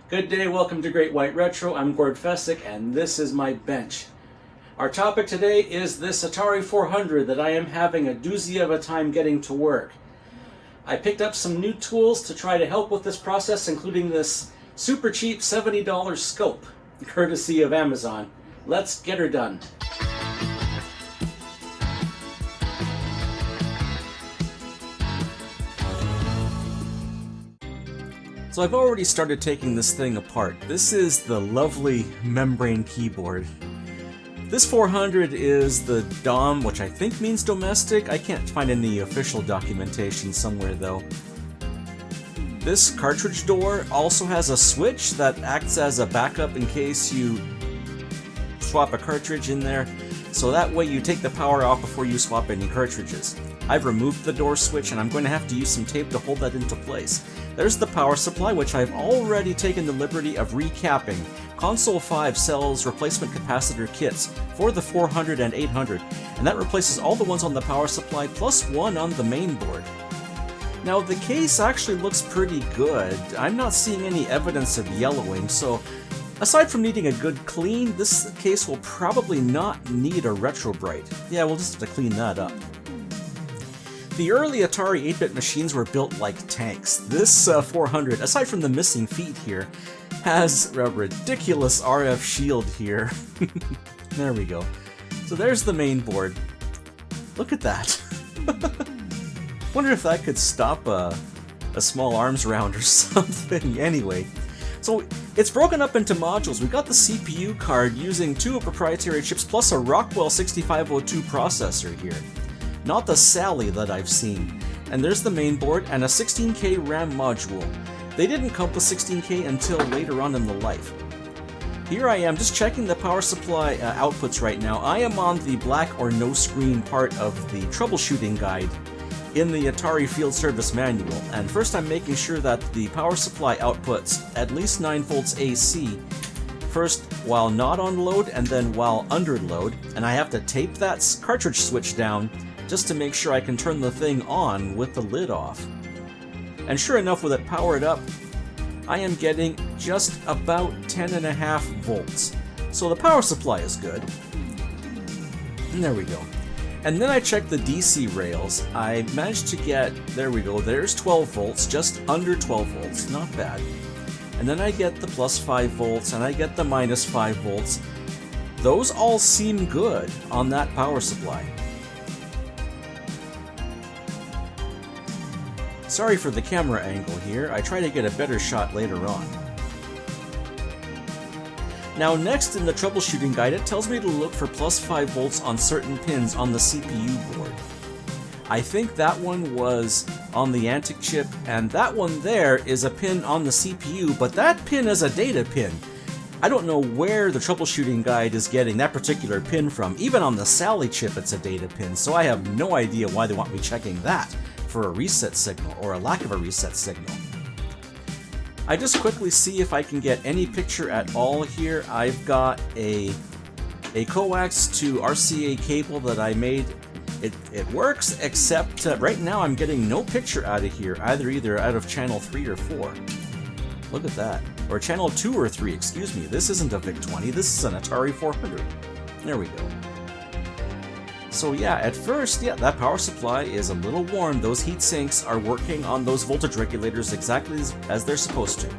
Good day, welcome to Great White Retro. I'm Gord Fessick, and this is my bench. Our topic today is this Atari 400 that I am having a doozy of a time getting to work. I picked up some new tools to try to help with this process, including this super cheap $70 scope, courtesy of Amazon. Let's get her done. So I've already started taking this thing apart. This is the lovely membrane keyboard. This 400 is the DOM, which I think means domestic. I can't find any official documentation somewhere though. This cartridge door also has a switch that acts as a backup in case you swap a cartridge in there. So that way you take the power off before you swap any cartridges. I've removed the door switch and I'm going to have to use some tape to hold that into place. There's the power supply, which I've already taken the liberty of recapping. Console 5 sells replacement capacitor kits for the 400 and 800, and that replaces all the ones on the power supply plus one on the main board. Now the case actually looks pretty good. I'm not seeing any evidence of yellowing, so aside from needing a good clean, this case will probably not need a retro bright. Yeah, we'll just have to clean that up. The early Atari 8-bit machines were built like tanks. This 400, aside from the missing feet here, has a ridiculous RF shield here. There we go. So there's the main board. Look at that. Wonder if that could stop a small arms round or something. Anyway, so it's broken up into modules. We've got the CPU card using two proprietary chips plus a Rockwell 6502 processor here. Not the Sally that I've seen. And there's the main board and a 16K RAM module. They didn't come with 16K until later on in the life. Here I am just checking the power supply outputs right now. I am on the black or no screen part of the troubleshooting guide in the Atari Field Service Manual. And first I'm making sure that the power supply outputs at least 9 volts AC. First while not on load and then while under load. And I have to tape that cartridge switch down just to make sure I can turn the thing on with the lid off. And sure enough, with it powered up, I am getting just about 10.5 volts. So the power supply is good. And there we go. And then I checked the DC rails. I managed to get, there we go, there's 12 volts, just under 12 volts, not bad. And then I get the plus 5 volts, and I get the minus 5 volts. Those all seem good on that power supply. Sorry for the camera angle here, I try to get a better shot later on. Now next in the troubleshooting guide, it tells me to look for plus 5 volts on certain pins on the CPU board. I think that one was on the Hantek chip, and that one there is a pin on the CPU, but that pin is a data pin. I don't know where the troubleshooting guide is getting that particular pin from. Even on the Sally chip it's a data pin, so I have no idea why they want me checking that for a reset signal, or a lack of a reset signal. I just quickly see if I can get any picture at all here. I've got a coax to RCA cable that I made. It works, except right now I'm getting no picture out of here, either out of channel 3 or 4. Look at that. Or channel 2 or 3, excuse me. This isn't a VIC-20, this is an Atari 400. There we go. So yeah, at first, that power supply is a little warm. Those heat sinks are working on those voltage regulators exactly as they're supposed to.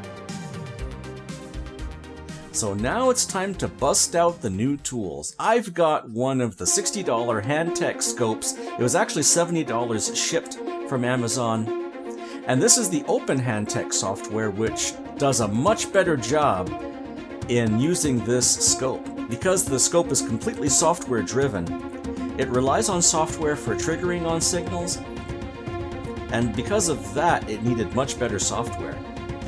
So now it's time to bust out the new tools. I've got one of the $60 Hantek scopes. It was actually $70 shipped from Amazon. And this is the OpenHantek software, which does a much better job in using this scope. Because the scope is completely software driven, it relies on software for triggering on signals, and because of that, it needed much better software.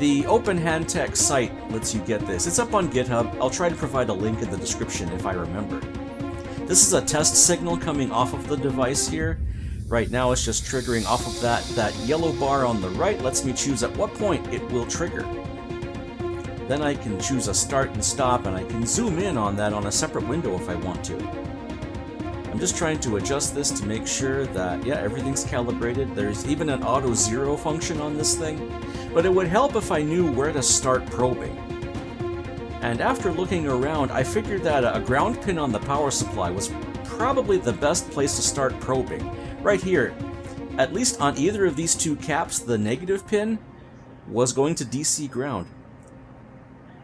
The OpenHantek site lets you get this. It's up on GitHub. I'll try to provide a link in the description if I remember. This is a test signal coming off of the device here. Right now it's just triggering off of that yellow bar on the right lets me choose at what point it will trigger. Then I can choose a start and stop, and I can zoom in on that on a separate window if I want to. I'm just trying to adjust this to make sure that, everything's calibrated. There's even an auto zero function on this thing. but it would help if I knew where to start probing. And after looking around, I figured that a ground pin on the power supply was probably the best place to start probing. Right here, at least on either of these two caps, the negative pin was going to DC ground.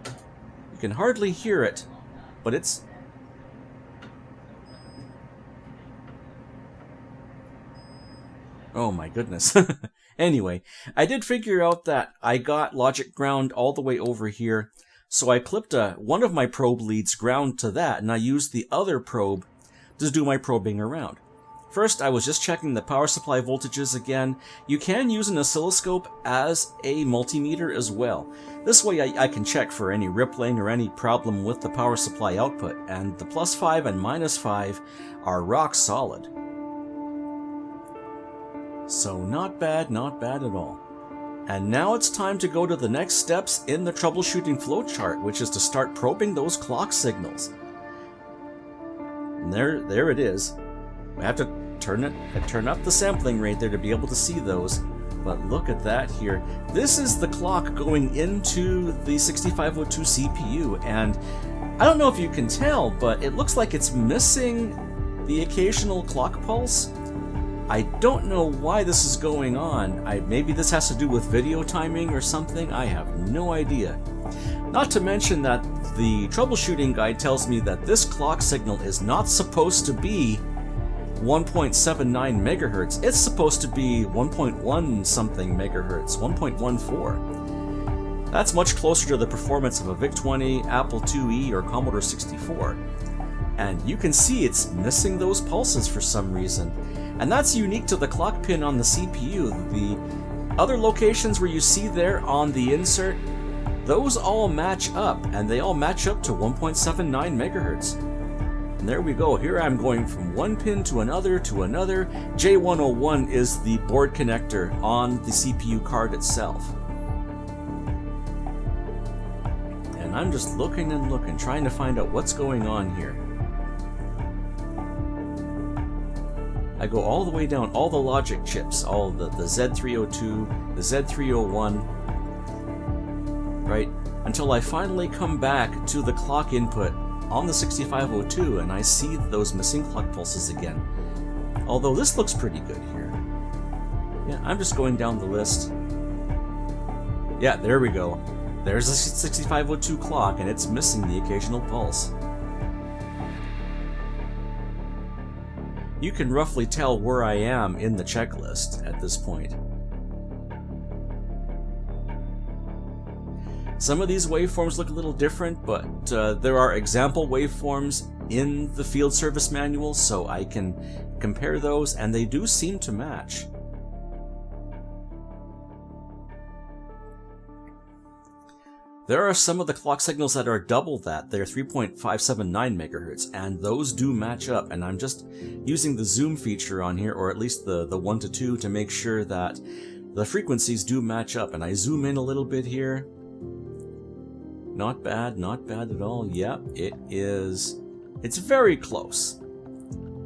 You can hardly hear it, but it's... Oh my goodness. Anyway, I did figure out that I got logic ground all the way over here, so I clipped one of my probe leads ground to that, and I used the other probe to do my probing around. First, I was just checking the power supply voltages again. You can use an oscilloscope as a multimeter as well. This way I can check for any rippling or any problem with the power supply output, and the +5 and -5 are rock solid. So not bad at all. And now it's time to go to the next steps in the troubleshooting flowchart, which is to start probing those clock signals. And there it is. We have to turn up the sampling rate there to be able to see those. But look at that here. This is the clock going into the 6502 CPU, and I don't know if you can tell, but it looks like it's missing the occasional clock pulse. I don't know why this is going on. Maybe this has to do with video timing or something. I have no idea. Not to mention that the troubleshooting guide tells me that this clock signal is not supposed to be 1.79 megahertz. It's supposed to be 1.1 something megahertz, 1.14. That's much closer to the performance of a VIC-20, Apple IIe, or Commodore 64. And you can see it's missing those pulses for some reason. And that's unique to the clock pin on the CPU. The other locations where you see there on the insert, those all match up, and they all match up to 1.79 megahertz. And there we go. Here I'm going from one pin to another to another. J101 is the board connector on the CPU card itself. And I'm just looking and looking, trying to find out what's going on here. I go all the way down all the logic chips, all the Z302, the Z301, right, until I finally come back to the clock input on the 6502, and I see those missing clock pulses again. Although this looks pretty good here. Yeah, I'm just going down the list. Yeah, there we go. There's the 6502 clock, and it's missing the occasional pulse. You can roughly tell where I am in the checklist at this point. Some of these waveforms look a little different, but there are example waveforms in the field service manual, so I can compare those, and they do seem to match. There are some of the clock signals that are double that. They're 3.579 megahertz, and those do match up, and I'm just using the zoom feature on here, or at least the 1 to 2, to make sure that the frequencies do match up. And I zoom in a little bit here. Not bad at all. Yep, it is. It's very close.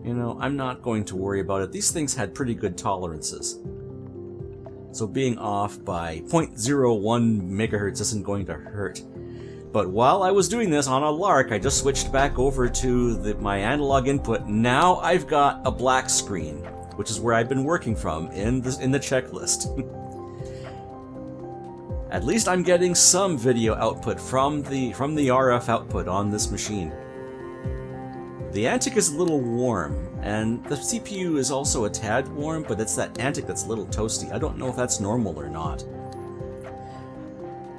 You know, I'm not going to worry about it. These things had pretty good tolerances. So being off by 0.01 megahertz isn't going to hurt. But while I was doing this on a lark, I just switched back over to my analog input. Now I've got a black screen, which is where I've been working from in the checklist. At least I'm getting some video output from the RF output on this machine. The Hantek is a little warm, and the CPU is also a tad warm, but it's that Hantek that's a little toasty. I don't know if that's normal or not.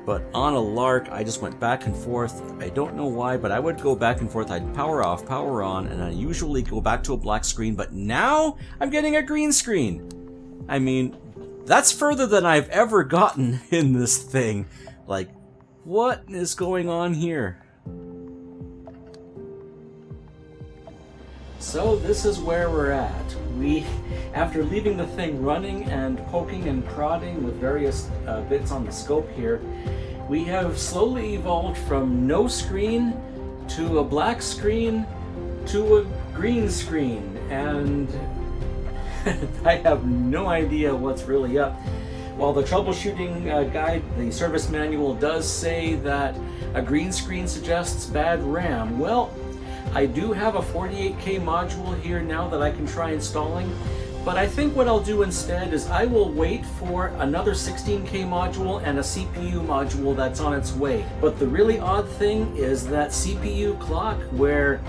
But on a lark, I just went back and forth. I don't know why, but I would go back and forth. I'd power off, power on, and I usually go back to a black screen, but now I'm getting a green screen. I mean, that's further than I've ever gotten in this thing. Like, what is going on here? So this is where we're at. After leaving the thing running and poking and prodding with various bits on the scope here, we have slowly evolved from no screen to a black screen to a green screen, and I have no idea what's really up. While the troubleshooting guide, the service manual, does say that a green screen suggests bad RAM, well, I do have a 48K module here now that I can try installing, but I think what I'll do instead is I will wait for another 16K module and a CPU module that's on its way. But the really odd thing is that CPU clock, where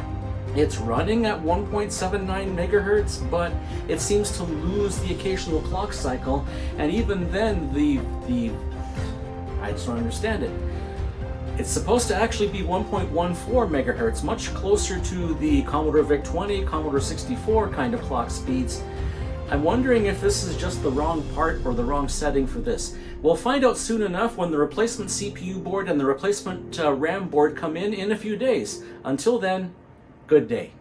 it's running at 1.79 megahertz, but it seems to lose the occasional clock cycle, and even then I just don't understand it. It's supposed to actually be 1.14 megahertz, much closer to the Commodore VIC-20, Commodore 64 kind of clock speeds. I'm wondering if this is just the wrong part or the wrong setting for this. We'll find out soon enough when the replacement CPU board and the replacement RAM board come in a few days. Until then, good day.